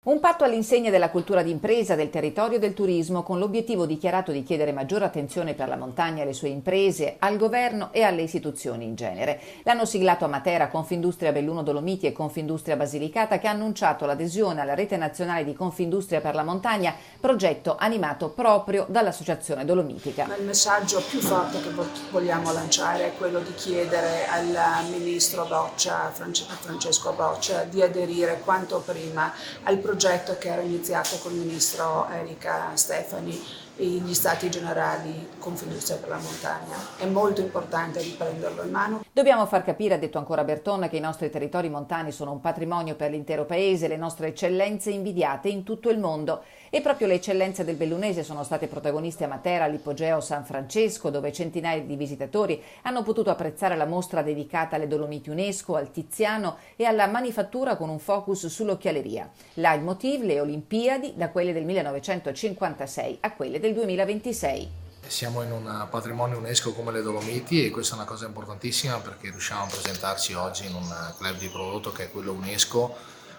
Un patto all'insegna della cultura d'impresa, del territorio e del turismo, con l'obiettivo dichiarato di chiedere maggiore attenzione per la montagna e le sue imprese, al governo e alle istituzioni in genere. L'hanno siglato a Matera Confindustria Belluno Dolomiti e Confindustria Basilicata, che ha annunciato l'adesione alla rete nazionale di Confindustria per la montagna, progetto animato proprio dall'Associazione Dolomitica. Ma il messaggio più forte che vogliamo lanciare è quello di chiedere al ministro Boccia, Francesco Boccia, di aderire quanto prima al progetto che era iniziato col ministro Erika Stefani e gli Stati Generali Confindustria per la montagna. È molto importante riprenderlo in mano. Dobbiamo far capire, ha detto ancora Berton, che i nostri territori montani sono un patrimonio per l'intero paese, le nostre eccellenze invidiate in tutto il mondo. E proprio le eccellenze del bellunese sono state protagoniste a Matera all'Ipogeo San Francesco, dove centinaia di visitatori hanno potuto apprezzare la mostra dedicata alle Dolomiti UNESCO, al Tiziano e alla manifattura con un focus sull'occhialeria. Leitmotiv, le Olimpiadi, da quelle del 1956 a quelle del 2026. Siamo in un patrimonio UNESCO come le Dolomiti e questa è una cosa importantissima perché riusciamo a presentarci oggi in un club di prodotto che è quello UNESCO,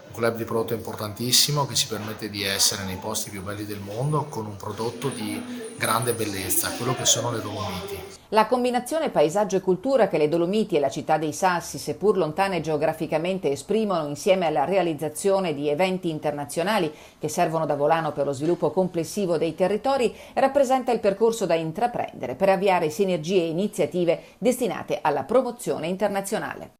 un club di prodotto importantissimo che ci permette di essere nei posti più belli del mondo con un prodotto di grande bellezza, quello che sono le Dolomiti. La combinazione paesaggio e cultura che le Dolomiti e la città dei Sassi, seppur lontane geograficamente, esprimono insieme alla realizzazione di eventi internazionali che servono da volano per lo sviluppo complessivo dei territori, rappresenta il percorso da intraprendere per avviare sinergie e iniziative destinate alla promozione internazionale.